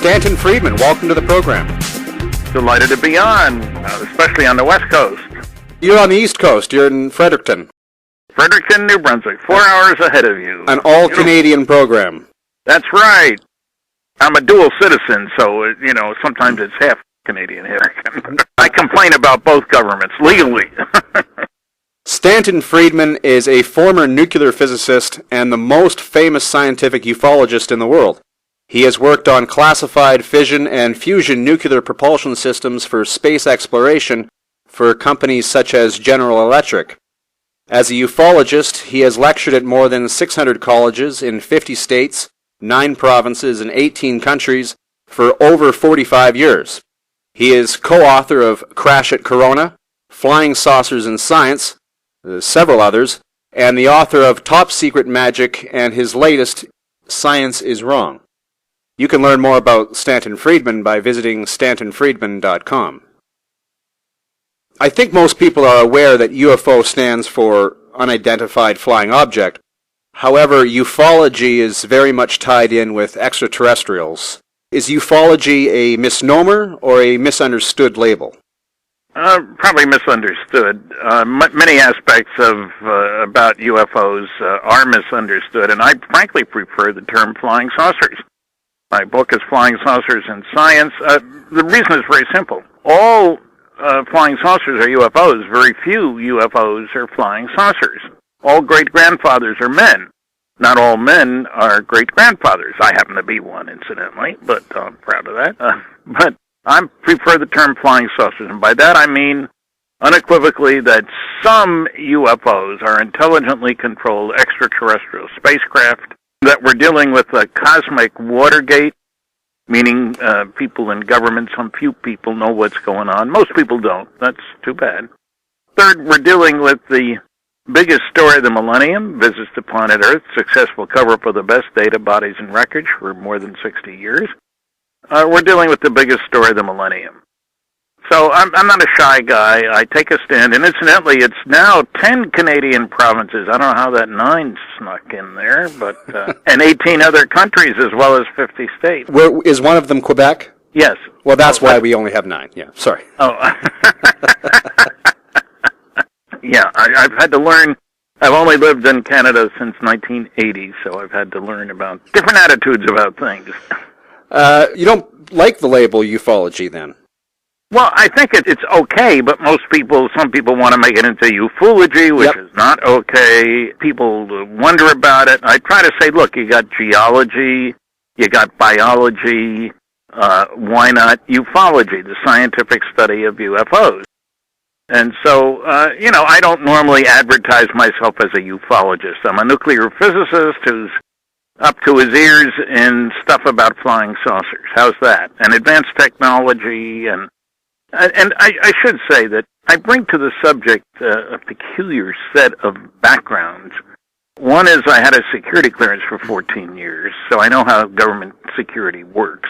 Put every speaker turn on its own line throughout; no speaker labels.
Stanton Friedman, welcome to the program.
Delighted to be on, especially on the West Coast.
You're on the East Coast. You're in Fredericton.
Fredericton, New Brunswick, 4 hours ahead of you.
An all-Canadian program.
That's right. I'm a dual citizen, so, sometimes it's half Canadian, half American. I complain about both governments, legally.
Stanton Friedman is a former nuclear physicist and the most famous scientific ufologist in the world. He has worked on classified fission and fusion nuclear propulsion systems for space exploration for companies such as General Electric. As a ufologist, he has lectured at more than 600 colleges in 50 states, 9 provinces, and 18 countries for over 45 years. He is co-author of Crash at Corona, Flying Saucers in Science, several others, and the author of Top Secret Magic and his latest, Science is Wrong. You can learn more about Stanton Friedman by visiting stantonfriedman.com. I think most people are aware that UFO stands for Unidentified Flying Object. However, ufology is very much tied in with extraterrestrials. Is ufology a misnomer or a misunderstood label?
Probably misunderstood. Many aspects of about UFOs are misunderstood, and I frankly prefer the term flying saucers. My book is Flying Saucers in Science. The reason is very simple. All flying saucers are UFOs. Very few UFOs are flying saucers. All great-grandfathers are men. Not all men are great-grandfathers. I happen to be one, incidentally, but I'm proud of that. But I prefer the term flying saucers, and by that I mean unequivocally that some UFOs are intelligently controlled extraterrestrial spacecraft, that we're dealing with a cosmic Watergate, meaning people in government, some few people know what's going on. Most people don't. That's too bad. Third, we're dealing with the biggest story of the millennium, visits to planet Earth, successful cover-up of the best data, bodies, and records for more than 60 years. We're dealing with the biggest story of the millennium. So I'm not a shy guy. I take a stand. And incidentally, it's now 10 Canadian provinces. I don't know how that 9 snuck in there, but and 18 other countries as well as 50 states.
Is one of them Quebec?
Yes.
Well, that's why we only have 9. Yeah, sorry.
Oh. Yeah, I've had to learn. I've only lived in Canada since 1980, so I've had to learn about different attitudes about things.
You don't like the label ufology, then?
Well, I think it's okay, but some people want to make it into ufology, which is not okay. People wonder about it. I try to say, look, you got geology, you got biology, why not ufology, the scientific study of UFOs? And so, I don't normally advertise myself as a ufologist. I'm a nuclear physicist who's up to his ears in stuff about flying saucers. How's that? And advanced technology, and I should say that I bring to the subject a peculiar set of backgrounds. One is I had a security clearance for 14 years, so I know how government security works.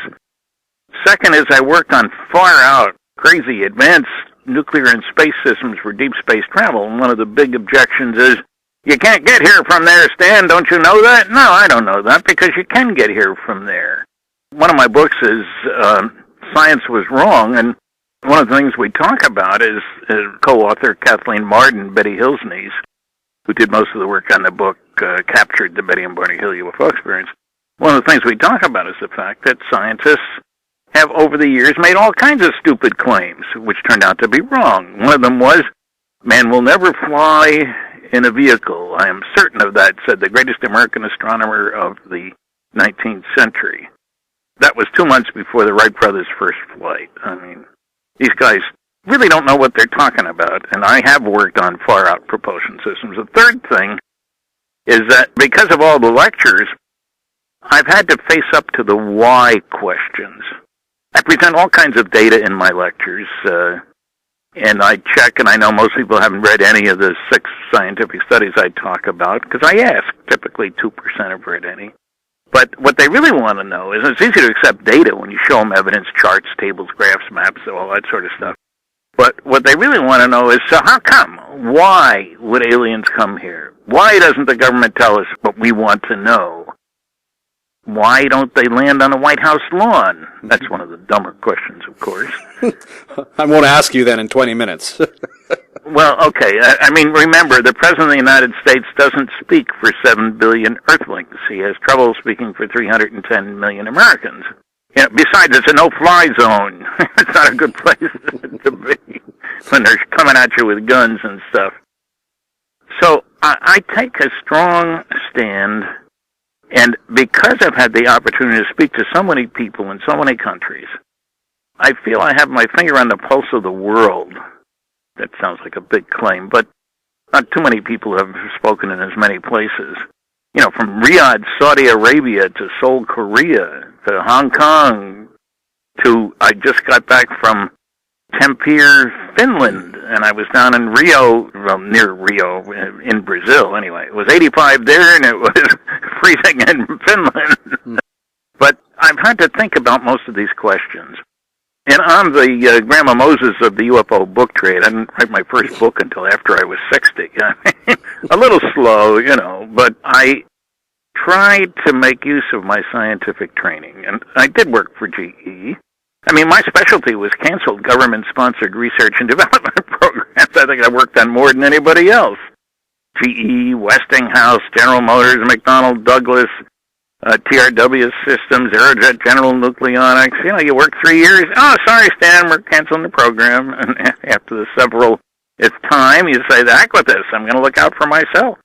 Second is I worked on far-out, crazy, advanced nuclear and space systems for deep space travel, and one of the big objections is, you can't get here from there, Stan, don't you know that? No, I don't know that, because you can get here from there. One of my books is Science Was Wrong, and one of the things we talk about is co-author Kathleen Marden, Betty Hill's niece, who did most of the work on the book, captured the Betty and Barney Hill UFO experience. One of the things we talk about is the fact that scientists have over the years made all kinds of stupid claims, which turned out to be wrong. One of them was, man will never fly in a vehicle. I am certain of that, said the greatest American astronomer of the 19th century. That was 2 months before the Wright brothers' first flight. I mean, these guys really don't know what they're talking about, and I have worked on far-out propulsion systems. The third thing is that because of all the lectures, I've had to face up to the why questions. I present all kinds of data in my lectures, and I check, and I know most people haven't read any of the 6 scientific studies I talk about, because I ask. Typically 2% have read any. But what they really want to know is, it's easy to accept data when you show them evidence, charts, tables, graphs, maps, all that sort of stuff. But what they really want to know is, so how come? Why would aliens come here? Why doesn't the government tell us what we want to know? why don't they land on the White House lawn? That's one of the dumber questions, of course.
I won't ask you then in 20 minutes.
Well, okay. I mean, remember, the President of the United States doesn't speak for 7 billion Earthlings. He has trouble speaking for 310 million Americans. You know, besides, it's a no-fly zone. It's not a good place to be when they're coming at you with guns and stuff. So I take a strong stand, and because I've had the opportunity to speak to so many people in so many countries, I feel I have my finger on the pulse of the world. That sounds like a big claim, but not too many people have spoken in as many places. You know, from Riyadh, Saudi Arabia, to Seoul, Korea, to Hong Kong, to, I just got back from Tampere, Finland, and I was down in Rio, well, near Rio, in Brazil, anyway. It was 85 there, and it was freezing in Finland. But I've had to think about most of these questions. And I'm the Grandma Moses of the UFO book trade. I didn't write my first book until after I was 60. A little slow, you know, but I tried to make use of my scientific training. And I did work for GE. I mean, my specialty was canceled government-sponsored research and development programs. I think I worked on more than anybody else. GE, Westinghouse, General Motors, McDonnell Douglas, TRW Systems, Aerojet General Nucleonics. You know, you work 3 years. Oh, sorry, Stan, we're canceling the program. And after the several, it's time, you say, the heck with this. I'm going to look out for myself.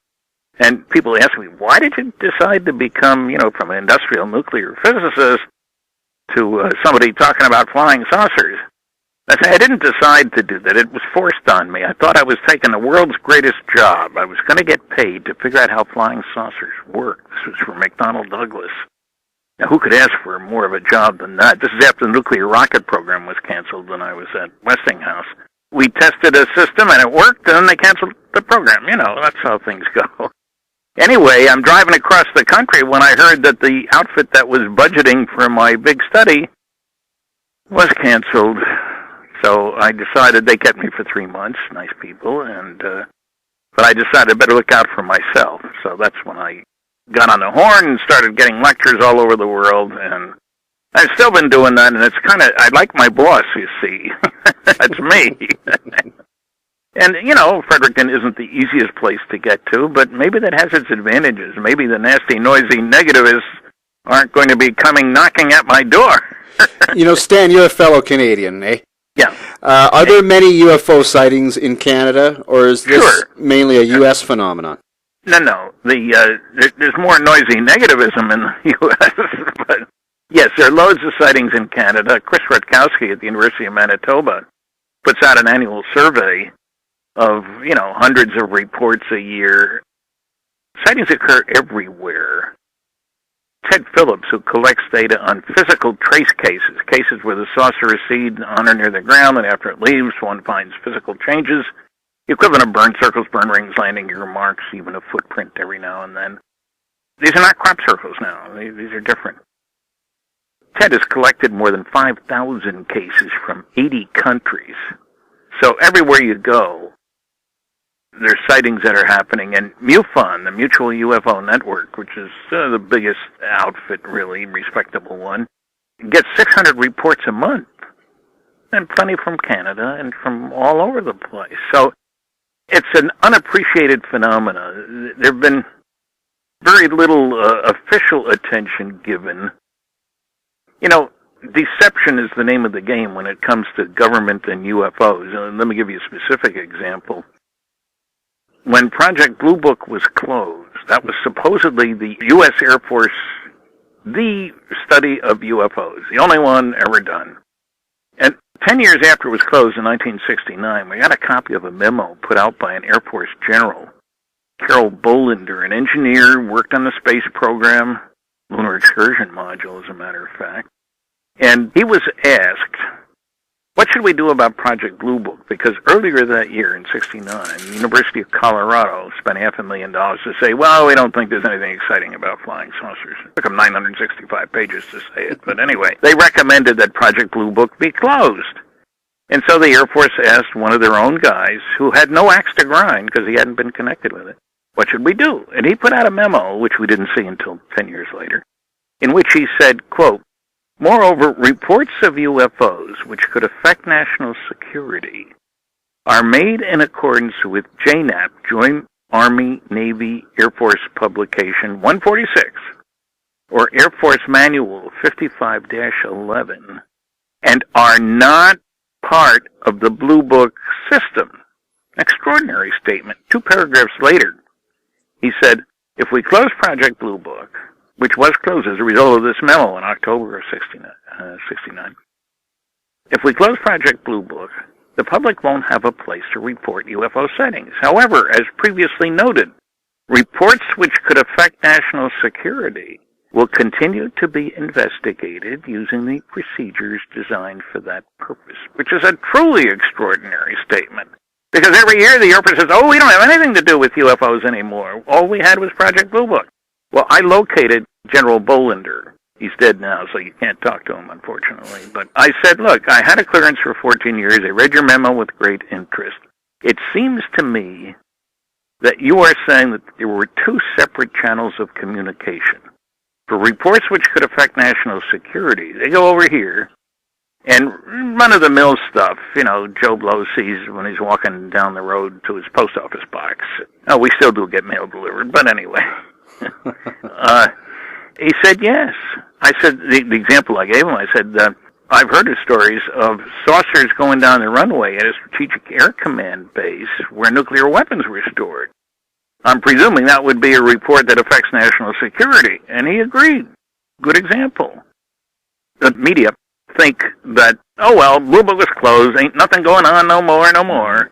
And people ask me, why did you decide to become, you know, from an industrial nuclear physicist to somebody talking about flying saucers? I say, I didn't decide to do that. It was forced on me. I thought I was taking the world's greatest job. I was going to get paid to figure out how flying saucers work. This was for McDonnell Douglas. Now, who could ask for more of a job than that? This is after the nuclear rocket program was canceled when I was at Westinghouse. We tested a system, and it worked, and then they canceled the program. You know, that's how things go. Anyway, I'm driving across the country when I heard that the outfit that was budgeting for my big study was canceled. So I decided, they kept me for 3 months, nice people, and but I decided I better look out for myself. So that's when I got on the horn and started getting lectures all over the world, and I've still been doing that, and it's kind of, I like my boss, you see. That's me. And, you know, Fredericton isn't the easiest place to get to, but maybe that has its advantages. Maybe the nasty, noisy negativists aren't going to be coming knocking at my door.
You know, Stan, you're a fellow Canadian, eh?
Yeah.
Are there many UFO sightings in Canada, or is this mainly a U.S. phenomenon?
No. There's more noisy negativism in the U.S., but yes, there are loads of sightings in Canada. Chris Rutkowski at the University of Manitoba puts out an annual survey of, you know, hundreds of reports a year. Sightings occur everywhere. Ted Phillips, who collects data on physical trace cases where the saucer is seen on or near the ground, and after it leaves, one finds physical changes, the equivalent of burn circles, burn rings, landing gear marks, even a footprint every now and then. These are not crop circles now. These are different. Ted has collected more than 5,000 cases from 80 countries. So everywhere you go, there's sightings that are happening, and MUFON, the Mutual UFO Network, which is the biggest outfit, really, respectable one, gets 600 reports a month, and plenty from Canada and from all over the place. So it's an unappreciated phenomena. There have been very little official attention given. You know, deception is the name of the game when it comes to government and UFOs. Let me give you a specific example. When Project Blue Book was closed, that was supposedly the U.S. Air Force, the study of UFOs, the only one ever done. And 10 years after it was closed in 1969, we got a copy of a memo put out by an Air Force general, Carol Bolender, an engineer, worked on the space program, lunar excursion module, as a matter of fact. And he was asked, what should we do about Project Blue Book? Because earlier that year, in '69, the University of Colorado spent $500,000 to say, well, we don't think there's anything exciting about flying saucers. It took them 965 pages to say it. But anyway, they recommended that Project Blue Book be closed. And so the Air Force asked one of their own guys, who had no axe to grind because he hadn't been connected with it, what should we do? And he put out a memo, which we didn't see until 10 years later, in which he said, quote, "Moreover, reports of UFOs which could affect national security are made in accordance with JNAP, Joint Army, Navy, Air Force Publication 146, or Air Force Manual 55-11, and are not part of the Blue Book system." Extraordinary statement. 2 paragraphs later, he said, "If we close Project Blue Book," which was closed as a result of this memo in October of 69, "if we close Project Blue Book, the public won't have a place to report UFO sightings. However, as previously noted, reports which could affect national security will continue to be investigated using the procedures designed for that purpose," which is a truly extraordinary statement. Because every year the Air Force says, "Oh, we don't have anything to do with UFOs anymore. All we had was Project Blue Book." Well, I located General Bolender. He's dead now, so you can't talk to him, unfortunately. But I said, "Look, I had a clearance for 14 years. I read your memo with great interest. It seems to me that you are saying that there were 2 separate channels of communication. For reports which could affect national security, they go over here, and run-of-the-mill stuff, Joe Blow sees when he's walking down the road to his post office box. Oh, we still do get mail delivered, but anyway." He said, "Yes." I said, the example I gave him, I said, "I've heard of stories of saucers going down the runway at a Strategic Air Command base where nuclear weapons were stored. I'm presuming that would be a report that affects national security." And he agreed. Good example. The media think that, oh, well, Blue Book was closed, ain't nothing going on, no more.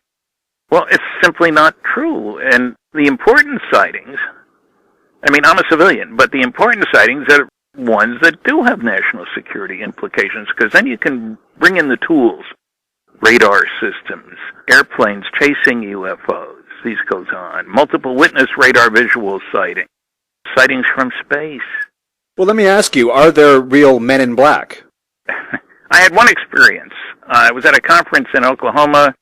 Well, it's simply not true. And the important sightings, I'm a civilian, but the important sightings are ones that do have national security implications, because then you can bring in the tools. Radar systems, airplanes chasing UFOs, these goes on. Multiple witness radar visual sightings, sightings from space.
Well, let me ask you, are there real men in black?
I had one experience. I was at a conference in Oklahoma.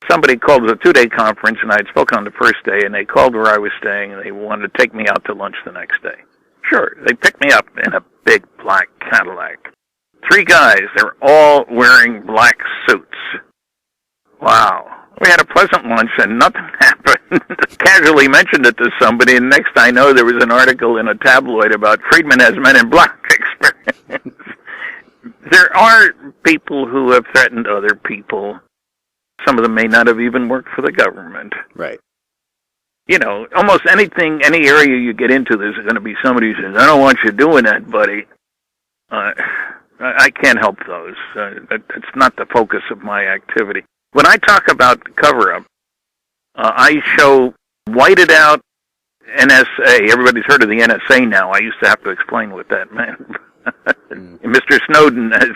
Somebody called. It was a 2-day conference, and I had spoken on the first day, and they called where I was staying, and they wanted to take me out to lunch the next day. Sure, they picked me up in a big black Cadillac. 3 guys, they're all wearing black suits. Wow. We had a pleasant lunch, and nothing happened. Casually mentioned it to somebody, and next I know there was an article in a tabloid about Friedman has Men in Black experience. There are people who have threatened other people. Some of them may not have even worked for the government.
Right.
Almost anything, any area you get into, there's going to be somebody who says, "I don't want you doing that, buddy." I can't help those. It's not the focus of my activity. When I talk about cover-up, I show whited out NSA. Everybody's heard of the NSA now. I used to have to explain what that meant. Mr. Snowden has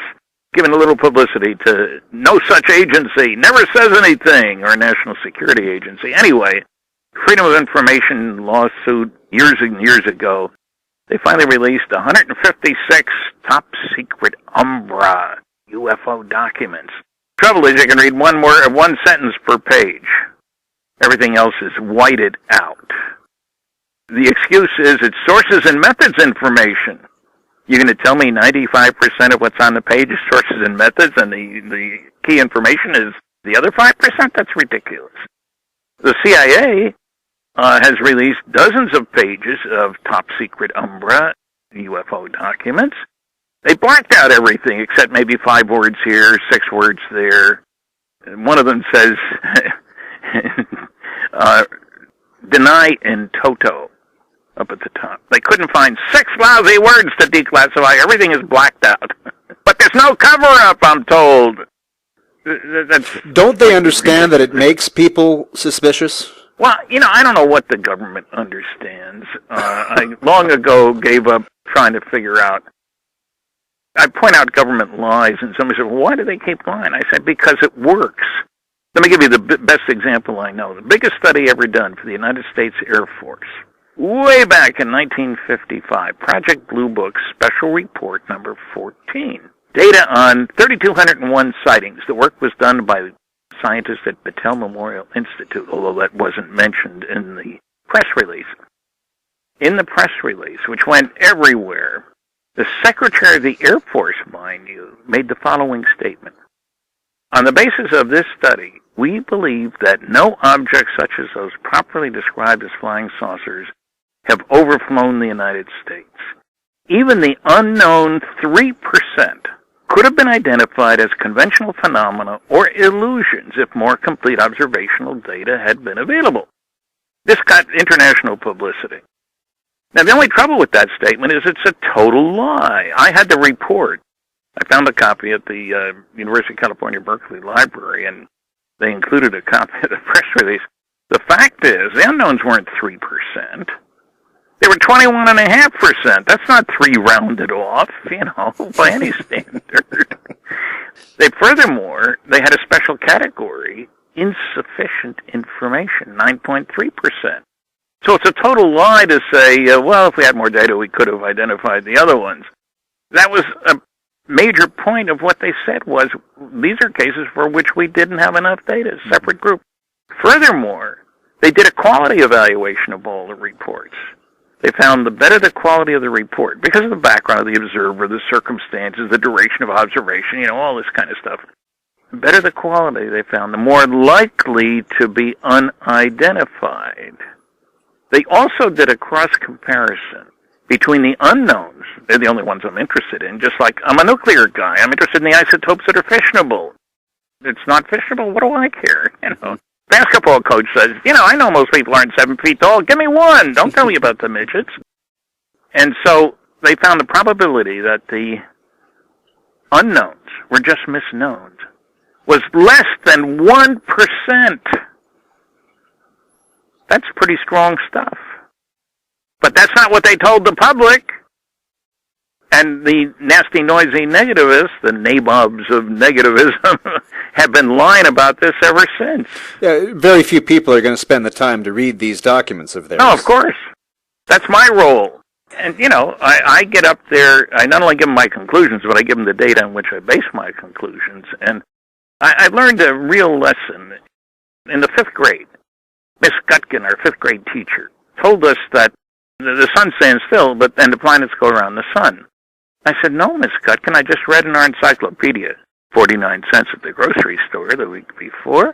given a little publicity to no such agency, never says anything, or a national security agency. Anyway, Freedom of Information lawsuit years and years ago, they finally released 156 top-secret Umbra UFO documents. Trouble is, you can read one sentence per page. Everything else is whited out. The excuse is it's sources and methods information. You're going to tell me 95% of what's on the page is sources and methods, and the key information is the other 5%? That's ridiculous. The CIA has released dozens of pages of top-secret Umbra UFO documents. They blacked out everything except maybe 5 words here, 6 words there. And one of them says, deny in toto, up at the top. They couldn't find 6 lousy words to declassify. Everything is blacked out. But there's no cover-up, I'm told.
Don't they understand that it makes people suspicious?
Well, I don't know what the government understands. I long ago gave up trying to figure out. I point out government lies, and somebody said, well, why do they keep lying? I said, because it works. Let me give you the best example I know. The biggest study ever done for the United States Air Force, way back in 1955, Project Blue Book Special Report number 14. Data on 3,201 sightings. The work was done by scientists at Battelle Memorial Institute, although that wasn't mentioned in the press release. In the press release, which went everywhere, The Secretary of the Air Force, mind you, made the following statement. On the basis of this study, we believe that no objects such as those properly described as flying saucers have overflown the United States. Even the unknown 3% could have been identified as conventional phenomena or illusions if more complete observational data had been available. This got international publicity. Now, the only trouble with that statement is it's a total lie. I had the report. I found a copy at the University of California, Berkeley Library, and they included a copy of the press release. The fact is, the unknowns weren't 3%. They were 21.5%. That's not 3 rounded off, by any standard. Furthermore, they had a special category, insufficient information, 9.3%. So it's a total lie to say, well, if we had more data, we could have identified the other ones. That was a major point of what they said was, these are cases for which we didn't have enough data, a separate group. Furthermore, they did a quality evaluation of all the reports. They found the better the quality of the report, because of the background of the observer, the circumstances, the duration of observation, all this kind of stuff. The better the quality, they found, the more likely to be unidentified. They also did a cross-comparison between the unknowns. They're the only ones I'm interested in, just like I'm a nuclear guy. I'm interested in the isotopes that are fissionable. It's not fissionable, what do I care? Basketball coach says, I know most people aren't 7 feet tall. Give me one. Don't tell me about the midgets. And so they found the probability that the unknowns were just misknowns was less than 1%. That's pretty strong stuff. But that's not what they told the public. And the nasty, noisy negativists, the nabobs of negativism, have been lying about this ever since.
Yeah, very few people are going to spend the time to read these documents of theirs.
No, of course. That's my role. And, I get up there, I not only give them my conclusions, but I give them the data on which I base my conclusions. And I learned a real lesson. In the 5th grade, Miss Gutkin, our 5th grade teacher, told us that the sun stands still, but then the planets go around the sun. I said, no, Miss Gutkin, I just read in our encyclopedia, 49 cents at the grocery store the week before,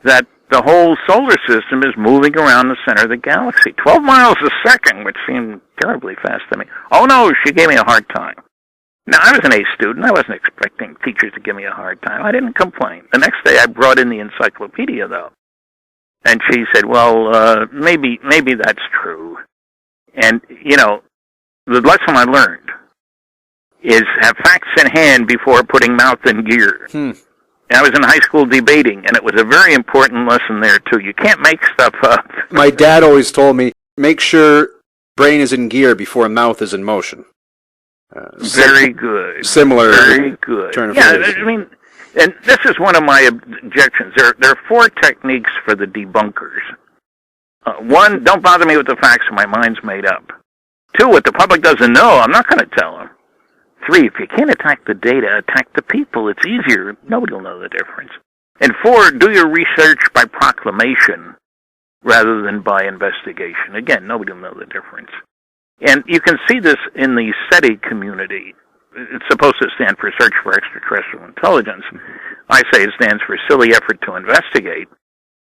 that the whole solar system is moving around the center of the galaxy, 12 miles a second, which seemed terribly fast to me. Oh, no, she gave me a hard time. Now, I was an A student. I wasn't expecting teachers to give me a hard time. I didn't complain. The next day, I brought in the encyclopedia, though. And she said, well, maybe that's true. And, the lesson I learned is have facts in hand before putting mouth in gear. I was in high school debating, and it was a very important lesson there, too. You can't make stuff up.
My dad always told me, make sure brain is in gear before mouth is in motion.
Very good.
Similar.
Very good. Yeah, and this is one of my objections. There are 4 techniques for the debunkers. 1, don't bother me with the facts, my mind's made up. 2, what the public doesn't know, I'm not going to tell them. 3, if you can't attack the data, attack the people. It's easier. Nobody will know the difference. And 4, do your research by proclamation rather than by investigation. Again, nobody will know the difference. And you can see this in the SETI community. It's supposed to stand for Search for Extraterrestrial Intelligence. I say it stands for Silly Effort to Investigate.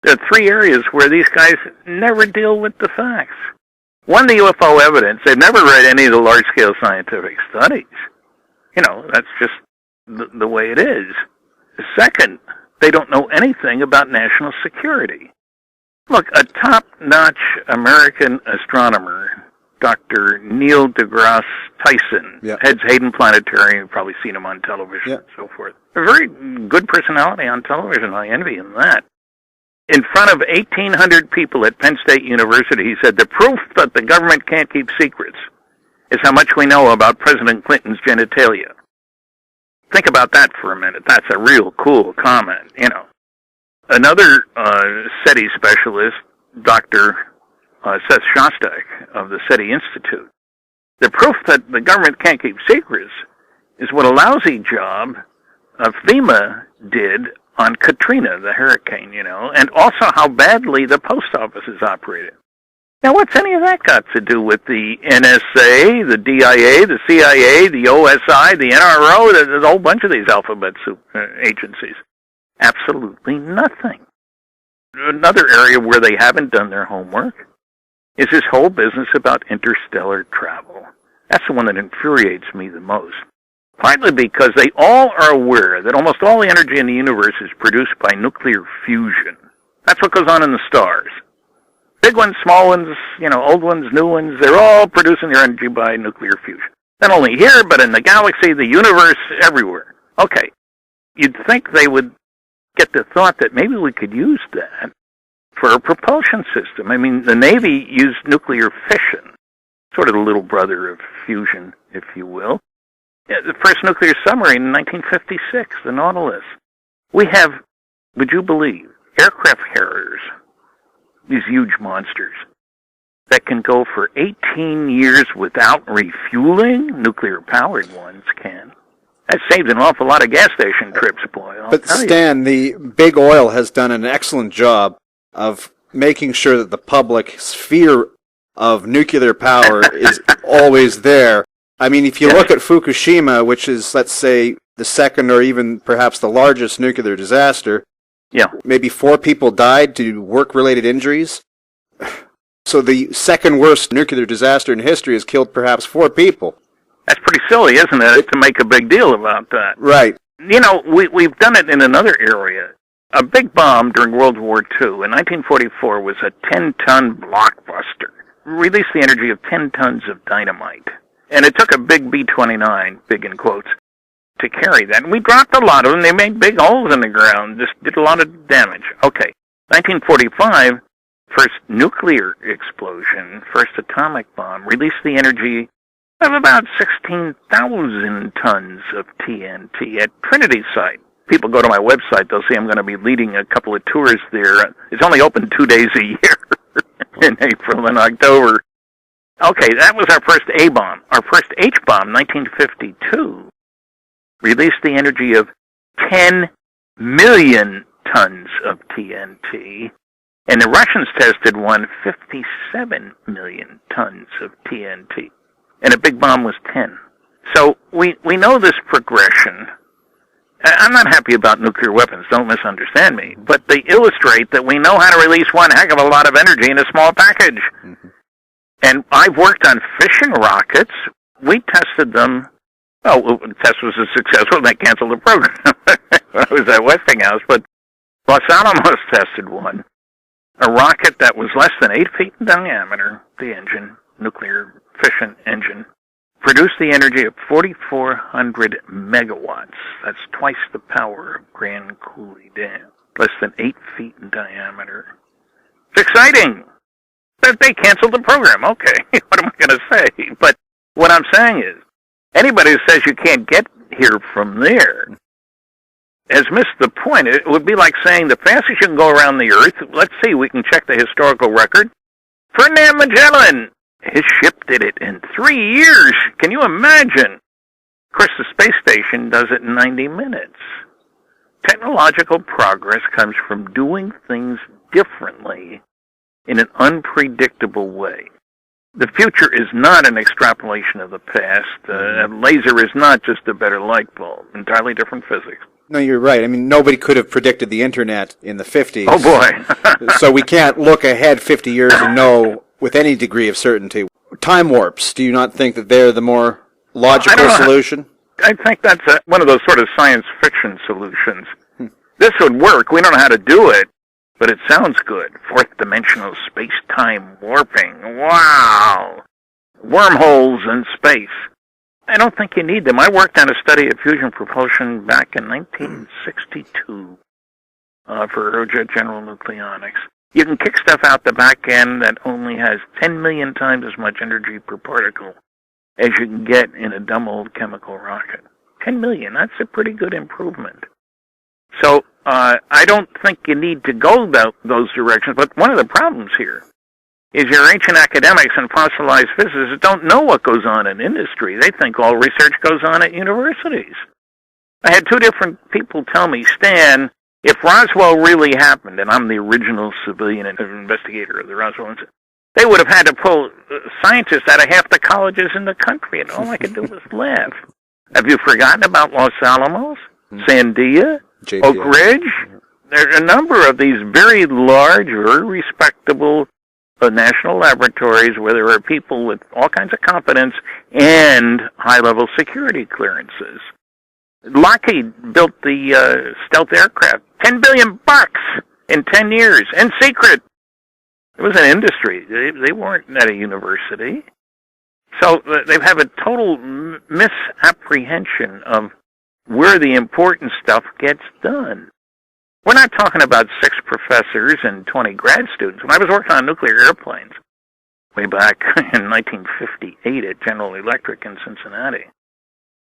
There are 3 areas where these guys never deal with the facts. 1, the UFO evidence. They've never read any of the large-scale scientific studies. That's just the way it is. 2nd, they don't know anything about national security. Look, a top-notch American astronomer, Dr. Neil deGrasse Tyson, heads Hayden Planetarium. You've probably seen him on television and so forth. A very good personality on television. I envy him that. In front of 1,800 people at Penn State University, he said, the proof that the government can't keep secrets is how much we know about President Clinton's genitalia. Think about that for a minute. That's a real cool comment, Another SETI specialist, Dr. Seth Shostak of the SETI Institute. The proof that the government can't keep secrets is what a lousy job FEMA did on Katrina, the hurricane, and also how badly the post office is operated. Now, what's any of that got to do with the NSA, the DIA, the CIA, the OSI, the NRO? There's a whole bunch of these alphabet agencies. Absolutely nothing. Another area where they haven't done their homework is this whole business about interstellar travel. That's the one that infuriates me the most. Partly because they all are aware that almost all the energy in the universe is produced by nuclear fusion. That's what goes on in the stars. Big ones, small ones, old ones, new ones, they're all producing their energy by nuclear fusion. Not only here, but in the galaxy, the universe, everywhere. Okay, you'd think they would get the thought that maybe we could use that for a propulsion system. I mean, the Navy used nuclear fission, sort of the little brother of fusion, if you will. Yeah, the first nuclear submarine in 1956, the Nautilus. We have, would you believe, aircraft carriers, these huge monsters, that can go for 18 years without refueling. Nuclear-powered ones can. That saves an awful lot of gas station trips, boy.
But Stan, the big oil has done an excellent job of making sure that the public's fear of nuclear power is always there. I mean, if you look at Fukushima, which is, let's say, the second or even perhaps the largest nuclear disaster, maybe 4 people died due to work-related injuries. So the second worst nuclear disaster in history has killed perhaps 4 people.
That's pretty silly, isn't it, to make a big deal about that?
Right.
We've done it in another area. A big bomb during World War II in 1944 was a 10-ton blockbuster. Released the energy of 10 tons of dynamite. And it took a big B-29, big in quotes, to carry that. And we dropped a lot of them. They made big holes in the ground, just did a lot of damage. Okay, 1945, first nuclear explosion, first atomic bomb, released the energy of about 16,000 tons of TNT at Trinity site. People go to my website, they'll see I'm going to be leading a couple of tours there. It's only open 2 days a year in April and October. Okay, that was our first A-bomb. Our first H-bomb, 1952, released the energy of 10 million tons of TNT, and the Russians tested 57 million tons of TNT, and a big bomb was 10. So we know this progression. I'm not happy about nuclear weapons, don't misunderstand me, but they illustrate that we know how to release one heck of a lot of energy in a small package. Mm-hmm. And I've worked on fission rockets. We tested them. Well, the test was a success when they canceled the program when I was at Westinghouse. But Los Alamos tested one. A rocket that was less than 8 feet in diameter, the engine, nuclear fission engine, produced the energy of 4,400 megawatts. That's twice the power of Grand Coulee Dam. Less than 8 feet in diameter. It's exciting. But they canceled the program. Okay, what am I going to say? But what I'm saying is, anybody who says you can't get here from there has missed the point. It would be like saying the fastest you can go around the Earth, let's see, we can check the historical record. Ferdinand Magellan, his ship did it in 3 years. Can you imagine? Of course, the space station does it in 90 minutes. Technological progress comes from doing things differently in an unpredictable way. The future is not an extrapolation of the past. A laser is not just a better light bulb. Entirely different physics.
No, you're right. I mean, nobody could have predicted the Internet in the 50s.
Oh, boy.
So we can't look ahead 50 years and know with any degree of certainty. Time warps, do you not think that they're the more logical solution?
I think that's one of those sort of science fiction solutions. This would work. We don't know how to do it. But it sounds good. Fourth-dimensional space-time warping. Wow! Wormholes in space. I don't think you need them. I worked on a study of fusion propulsion back in 1962 for Aerojet General Nucleonics. You can kick stuff out the back end that only has 10 million times as much energy per particle as you can get in a dumb old chemical rocket. 10 million, that's a pretty good improvement. So I don't think you need to go those directions, but one of the problems here is your ancient academics and fossilized physicists don't know what goes on in industry. They think all research goes on at universities. I had 2 different people tell me, Stan, if Roswell really happened, and I'm the original civilian investigator of the Roswell incident, They would have had to pull scientists out of half the colleges in the country, and all I could do was laugh. Have you forgotten about Los Alamos, Sandia, Oak Ridge? There are a number of these very large, very respectable national laboratories where there are people with all kinds of competence and high-level security clearances. Lockheed built the stealth aircraft, $10 billion in 10 years, in secret. It was an industry. They weren't at a university. So they have a total misapprehension of where the important stuff gets done. We're not talking about 6 professors and 20 grad students. When I was working on nuclear airplanes way back in 1958 at General Electric in Cincinnati,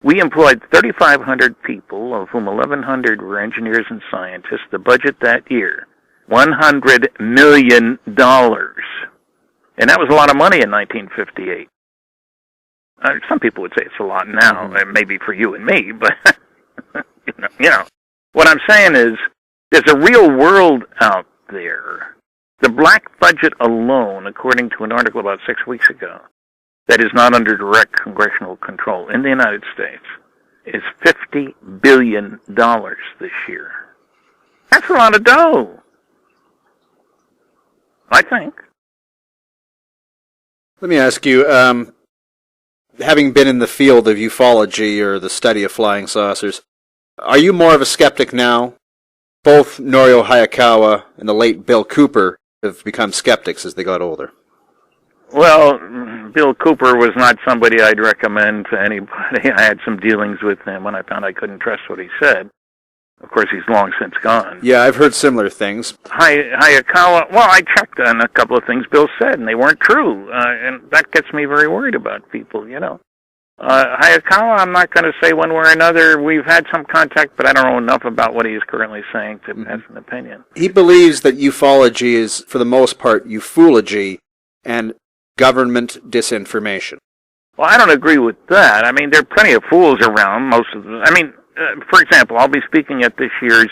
we employed 3,500 people, of whom 1,100 were engineers and scientists. The budget that year, $100 million. And that was a lot of money in 1958. Some people would say it's a lot now, maybe for you and me, but you know. What I'm saying is, there's a real world out there. The black budget alone, according to an article about 6 weeks ago, that is not under direct congressional control in the United States, is $50 billion this year. That's a lot of dough, I think.
Let me ask you, having been in the field of ufology or the study of flying saucers, are you more of a skeptic now? Both Norio Hayakawa and the late Bill Cooper have become skeptics as they got older.
Well, Bill Cooper was not somebody I'd recommend to anybody. I had some dealings with him when I found I couldn't trust what he said. Of course, he's long since gone.
Yeah, I've heard similar things.
Hayakawa, well, I checked on a couple of things Bill said, and they weren't true. And that gets me very worried about people, you know. Hayakawa, I'm not going to say one way or another. We've had some contact, but I don't know enough about what he is currently saying to have an opinion.
He believes that ufology is, for the most part, ufology and government disinformation.
Well, I don't agree with that. I mean, there are plenty of fools around, most of them. I mean, for example, I'll be speaking at this year's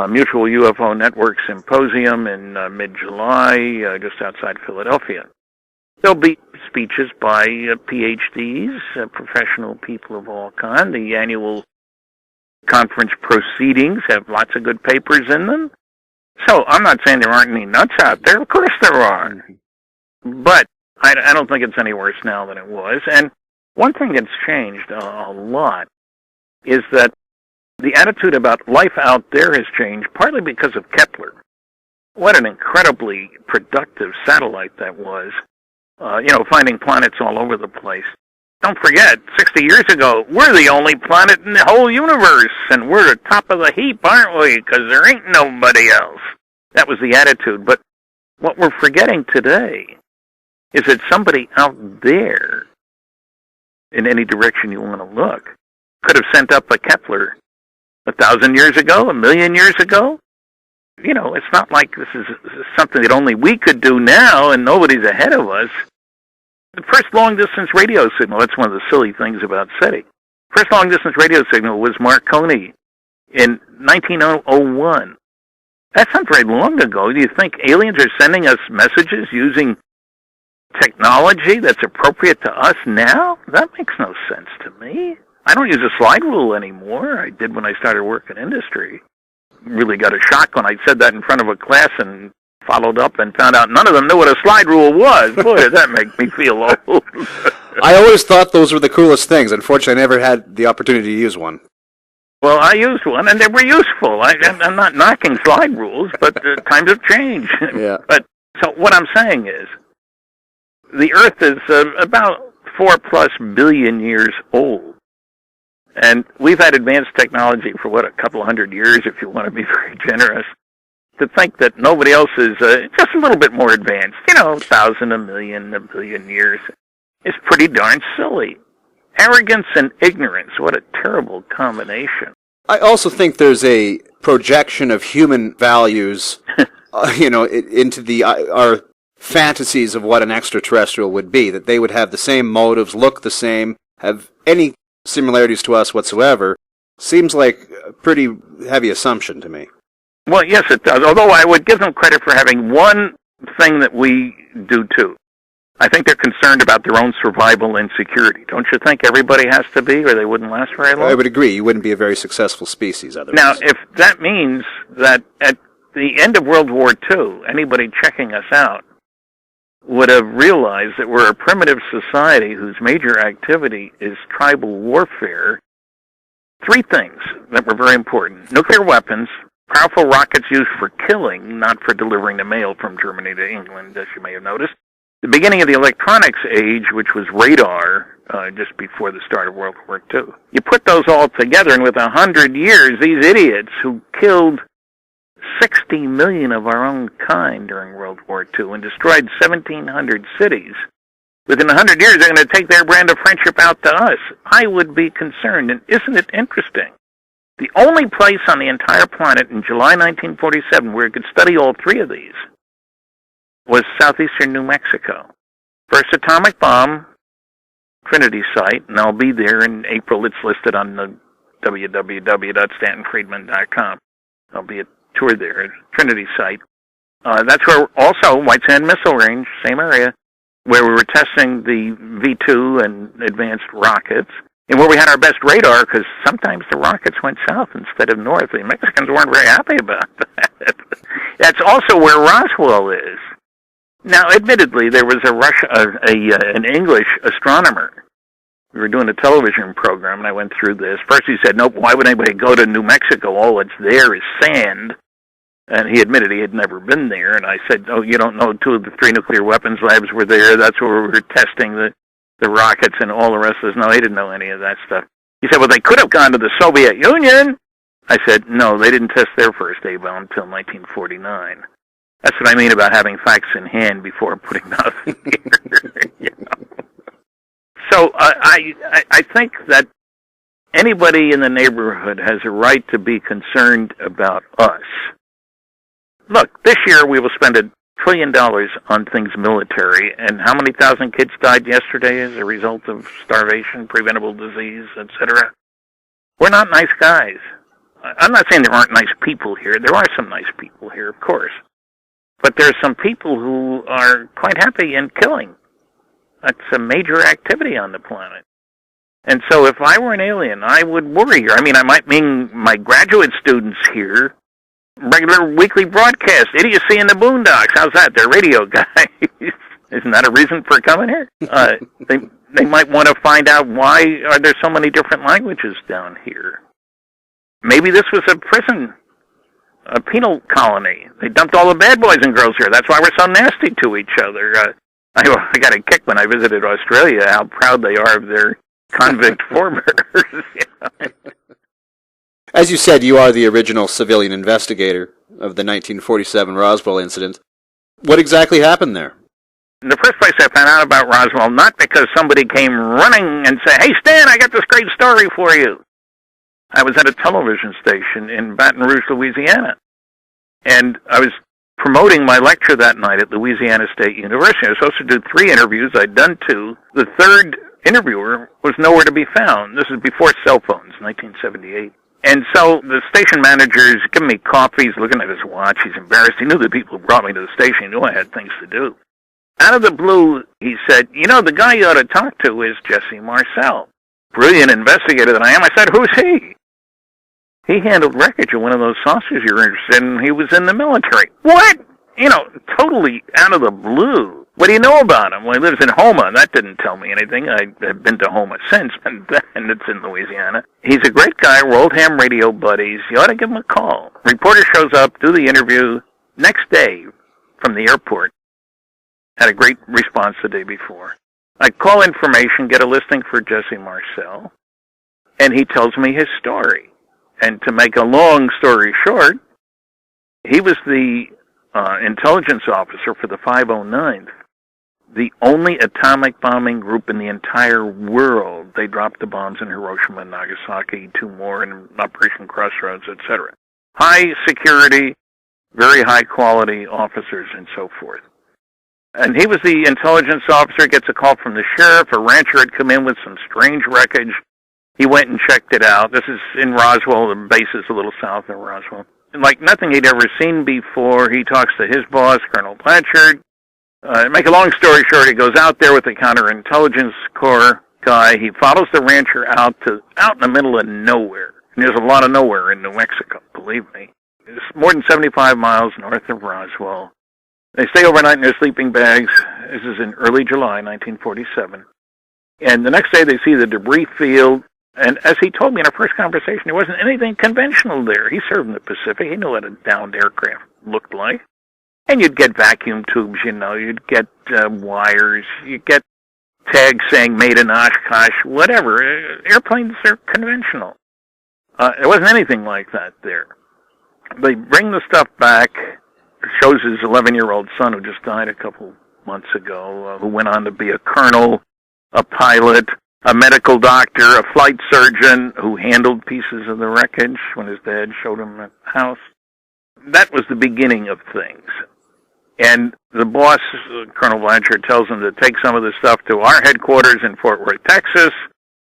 Mutual UFO Network Symposium in mid-July, just outside Philadelphia. There'll be speeches by PhDs, professional people of all kinds. The annual conference proceedings have lots of good papers in them. So I'm not saying there aren't any nuts out there. Of course there are. But I don't think it's any worse now than it was. And one thing that's changed a lot is that the attitude about life out there has changed, partly because of Kepler. What an incredibly productive satellite that was. Finding planets all over the place. Don't forget, 60 years ago, we're the only planet in the whole universe, and we're the top of the heap, aren't we? Because there ain't nobody else. That was the attitude. But what we're forgetting today is that somebody out there, in any direction you want to look, could have sent up a Kepler 1,000 years ago, 1,000,000 years ago. You know, it's not like this is something that only we could do now and nobody's ahead of us. The first long-distance radio signal, that's one of the silly things about SETI. First long-distance radio signal was Marconi in 1901. That's not very long ago. Do you think aliens are sending us messages using technology that's appropriate to us now? That makes no sense to me. I don't use a slide rule anymore. I did when I started working in industry. Really got a shock when I said that in front of a class and followed up and found out none of them knew what a slide rule was. Boy, did that make me feel old.
I always thought those were the coolest things. Unfortunately, I never had the opportunity to use one.
Well, I used one, and they were useful. I'm not knocking slide rules, but times have changed.
Yeah.
But so what I'm saying is, the Earth is about 4+ billion years old. And we've had advanced technology for, a couple of hundred years, if you want to be very generous. To think that nobody else is just a little bit more advanced, 1,000, 1,000,000, 1,000,000,000 years, is pretty darn silly. Arrogance and ignorance, what a terrible combination.
I also think there's a projection of human values, into our fantasies of what an extraterrestrial would be, that they would have the same motives, look the same, have any similarities to us whatsoever. Seems like a pretty heavy assumption to me.
Well, yes, it does, although I would give them credit for having one thing that we do too. I think they're concerned about their own survival and security. Don't you think everybody has to be, or they wouldn't last very long?
I would agree. You wouldn't be a very successful species otherwise.
Now, if that means that at the end of World War II, anybody checking us out would have realized that we're a primitive society whose major activity is tribal warfare, three things that were very important. Nuclear weapons, powerful rockets used for killing, not for delivering the mail from Germany to England, as you may have noticed. The beginning of the electronics age, which was radar, just before the start of World War II. You put those all together, and with 100 years, these idiots who killed 60 million of our own kind during World War II and destroyed 1,700 cities, within 100 years, they're going to take their brand of friendship out to us. I would be concerned, and isn't it interesting? The only place on the entire planet in July 1947 where you could study all three of these was southeastern New Mexico. First atomic bomb, Trinity site, and I'll be there in April. It's listed on the www.stantonfriedman.com. There'll be a tour there, Trinity site. That's where also White Sand Missile Range, same area, where we were testing the V-2 and advanced rockets, and where we had our best radar, because sometimes the rockets went south instead of north. The Mexicans weren't very happy about that. That's also where Roswell is. Now, admittedly, there was an English astronomer. We were doing a television program, and I went through this. First he said, nope, why would anybody go to New Mexico? All that's there is sand. And he admitted he had never been there. And I said, oh, you don't know 2 of the 3 nuclear weapons labs were there. That's where we were testing the rockets and all the rest of us. No, he didn't know any of that stuff. He said, well, they could have gone to the Soviet Union. I said, no, they didn't test their first A-bomb until 1949. That's what I mean about having facts in hand before putting nothing here. You know? So I think that anybody in the neighborhood has a right to be concerned about us. Look, this year we will spend $1 trillion on things military, and how many thousand kids died yesterday as a result of starvation, preventable disease, etc.? We're not nice guys. I'm not saying there aren't nice people here. There are some nice people here, of course. But there's some people who are quite happy in killing. That's a major activity on the planet. And so if I were an alien, I would worry here. I mean, I might mean my graduate students here, regular weekly broadcast, idiocy in the boondocks. How's that? They're radio guys. Isn't that a reason for coming here? They might want to find out why are there so many different languages down here. Maybe this was a prison, a penal colony. They dumped all the bad boys and girls here. That's why we're so nasty to each other. I got a kick when I visited Australia, how proud they are of their convict forebears. You know?
As you said, you are the original civilian investigator of the 1947 Roswell incident. What exactly happened there?
In the first place, I found out about Roswell not because somebody came running and said, hey, Stan, I got this great story for you. I was at a television station in Baton Rouge, Louisiana, and I was promoting my lecture that night at Louisiana State University. I was supposed to do 3 interviews. I'd done 2. The third interviewer was nowhere to be found. This is before cell phones, 1978. And so the station manager's giving me coffee. He's looking at his watch. He's embarrassed. He knew the people who brought me to the station. He knew I had things to do. Out of the blue, he said, you know, the guy you ought to talk to is Jesse Marcel. Brilliant investigator that I am. I said, who's he? He handled wreckage of one of those saucers you're interested in. He was in the military. What? You know, totally out of the blue. What do you know about him? Well, he lives in Houma. That didn't tell me anything. I've been to Houma since, and it's in Louisiana. He's a great guy. We're old ham radio buddies. You ought to give him a call. Reporter shows up, do the interview. Next day, from the airport, had a great response the day before. I call information, get a listing for Jesse Marcel, and he tells me his story. And to make a long story short, he was the intelligence officer for the 509th, the only atomic bombing group in the entire world. They dropped the bombs in Hiroshima and Nagasaki, 2 more in Operation Crossroads, etc. High security, very high quality officers and so forth. And he was the intelligence officer, gets a call from the sheriff. A rancher had come in with some strange wreckage. He went and checked it out. This is in Roswell. The base is a little south of Roswell. like nothing he'd ever seen before. He talks to his boss, Colonel Blanchard. Make a long story short, he goes out there with the counterintelligence corps guy. He follows the rancher out in the middle of nowhere. And there's a lot of nowhere in New Mexico, believe me. It's more than 75 miles north of Roswell. They stay overnight in their sleeping bags. This is in early July 1947. And the next day they see the debris field. And as he told me in our first conversation, there wasn't anything conventional there. He served in the Pacific. He knew what a downed aircraft looked like. And you'd get vacuum tubes, you'd get wires, you'd get tags saying made in Oshkosh, whatever. Airplanes are conventional. There wasn't anything like that there. They bring the stuff back. It shows his 11-year-old son who just died a couple months ago, who went on to be a colonel, a pilot, a medical doctor, a flight surgeon who handled pieces of the wreckage when his dad showed him at the house. That was the beginning of things. And the boss, Colonel Blanchard, tells him to take some of the stuff to our headquarters in Fort Worth, Texas,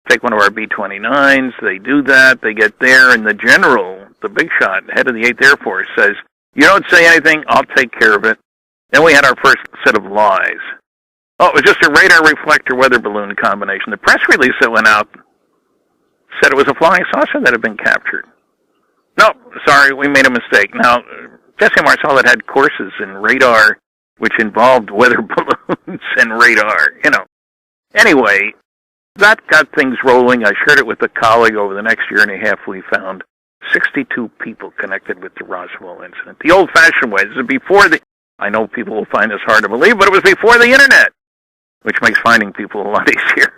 take one of our B-29s. They do that. They get there, and the general, the big shot, head of the 8th Air Force, says, "You don't say anything, I'll take care of it." Then we had our first set of lies. Oh, it was just a radar reflector weather balloon combination. The press release that went out said it was a flying saucer that had been captured. No, sorry, we made a mistake. Now, Jesse Marcel had courses in radar, which involved weather balloons and radar, Anyway, that got things rolling. I shared it with a colleague. Over the next year and a half, we found 62 people connected with the Roswell incident. The old-fashioned way. This is before I know people will find this hard to believe, but it was before the Internet, which makes finding people a lot easier.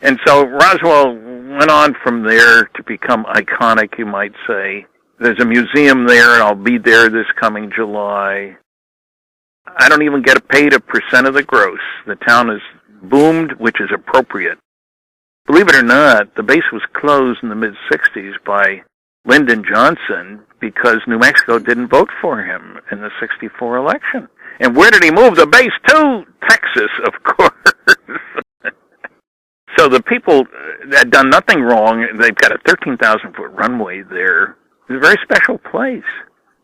And so Roswell went on from there to become iconic, you might say. There's a museum there, and I'll be there this coming July. I don't even get paid a % of the gross. The town is boomed, which is appropriate. Believe it or not, the base was closed in the mid-'60s by Lyndon Johnson because New Mexico didn't vote for him in the '64 election. And where did he move the base to? Texas, of course. So the people had done nothing wrong. They've got a 13,000-foot runway there. It's a very special place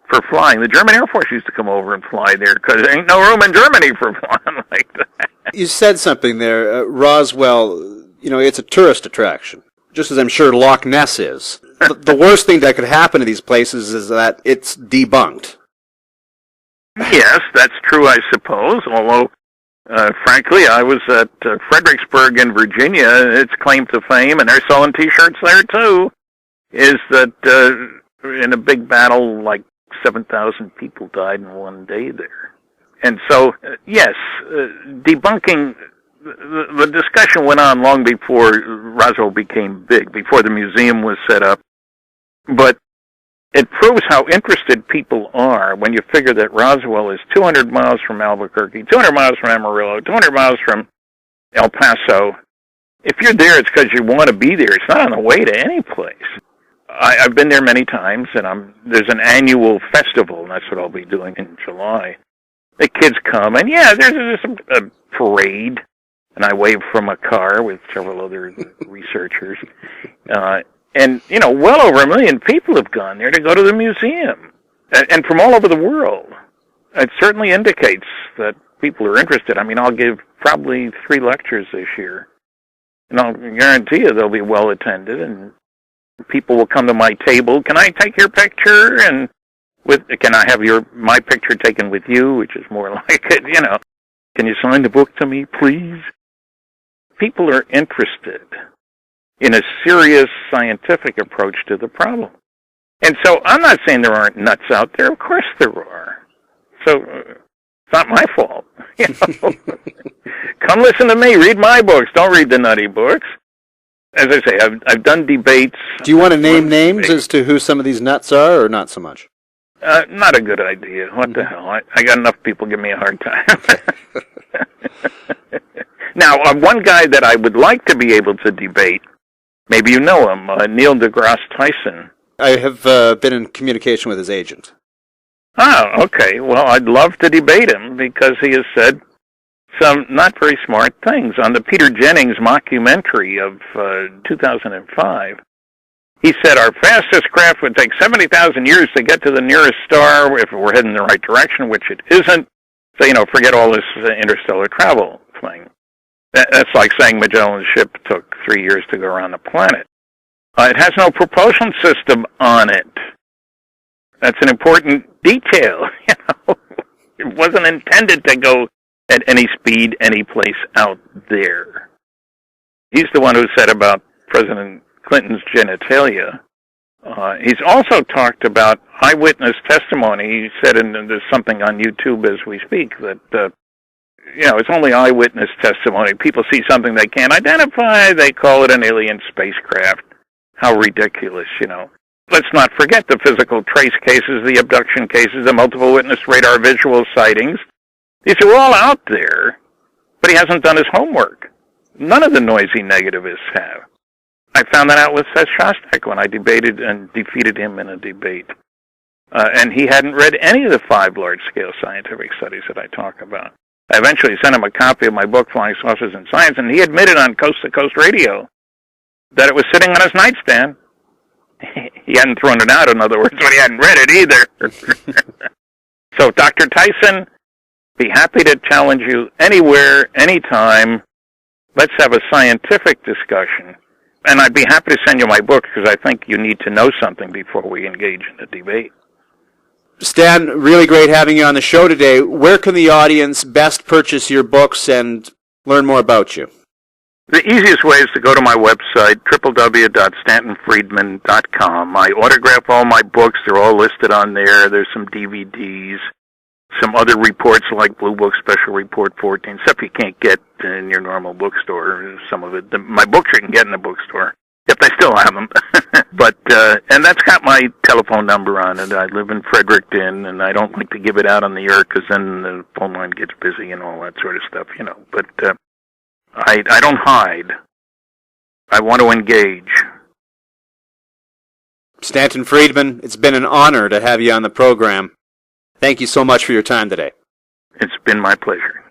for flying. The German Air Force used to come over and fly there because there ain't no room in Germany for flying like that.
You said something there. Roswell, it's a tourist attraction, just as I'm sure Loch Ness is. The worst thing that could happen to these places is that it's debunked.
Yes, that's true, I suppose, although, frankly, I was at Fredericksburg in Virginia. Its claim to fame, and they're selling T-shirts there, too, is that in a big battle, like 7,000 people died in one day there. And so, yes, debunking, the discussion went on long before Roswell became big, before the museum was set up. But it proves how interested people are when you figure that Roswell is 200 miles from Albuquerque, 200 miles from Amarillo, 200 miles from El Paso. If you're there, it's because you want to be there. It's not on the way to any place. I've been there many times, and there's an annual festival, and that's what I'll be doing in July. The kids come, and there's a parade, and I wave from a car with several other researchers. And, well over 1 million people have gone there to go to the museum, and from all over the world. It certainly indicates that people are interested. I mean, I'll give probably 3 lectures this year, and I'll guarantee you they'll be well attended, and people will come to my table. Can I take your picture? And can I have my picture taken with you, which is more like it, Can you sign the book to me, please? People are interested in a serious scientific approach to the problem. And so I'm not saying there aren't nuts out there. Of course there are. So it's not my fault. Come listen to me. Read my books. Don't read the nutty books. As I say, I've done debates.
Do you want to name names as to who some of these nuts are, or not so much?
Not a good idea. What the hell? I got enough people give me a hard time. Now, one guy that I would like to be able to debate, maybe you know him, Neil deGrasse Tyson.
I have been in communication with his agent.
Oh, okay. Well, I'd love to debate him because he has said some not very smart things. On the Peter Jennings mockumentary of 2005, He said our fastest craft would take 70,000 years to get to the nearest star if we're heading in the right direction, which it isn't. So, forget all this interstellar travel thing. That's like saying Magellan's ship took 3 years to go around the planet. It has no propulsion system on it. That's an important detail. It wasn't intended to go at any speed, any place out there. He's the one who said about President Clinton's genitalia. He's also talked about eyewitness testimony. He said, and there's something on YouTube as we speak, that it's only eyewitness testimony. People see something they can't identify. They call it an alien spacecraft. How ridiculous, Let's not forget the physical trace cases, the abduction cases, the multiple witness radar visual sightings. These are all out there, but he hasn't done his homework. None of the noisy negativists have. I found that out with Seth Shostak when I debated and defeated him in a debate. And he hadn't read any of the 5 large-scale scientific studies that I talk about. I eventually sent him a copy of my book, Flying Saucers in Science, and he admitted on Coast to Coast Radio that it was sitting on his nightstand. He hadn't thrown it out, in other words, but he hadn't read it either. So, Dr. Tyson, be happy to challenge you anywhere, anytime. Let's have a scientific discussion. And I'd be happy to send you my book because I think you need to know something before we engage in a debate.
Stan, really great having you on the show today. Where can the audience best purchase your books and learn more about you?
The easiest way is to go to my website, www.stantonfriedman.com. I autograph all my books. They're all listed on there. There's some DVDs, some other reports like Blue Book Special Report 14, stuff you can't get in your normal bookstore. Some of it, my books you can get in the bookstore, if they still have them. But and that's got my telephone number on it. I live in Fredericton, and I don't like to give it out on the air because then the phone line gets busy and all that sort of stuff, But I don't hide. I want to engage.
Stanton Friedman, it's been an honor to have you on the program. Thank you so much for your time today.
It's been my pleasure.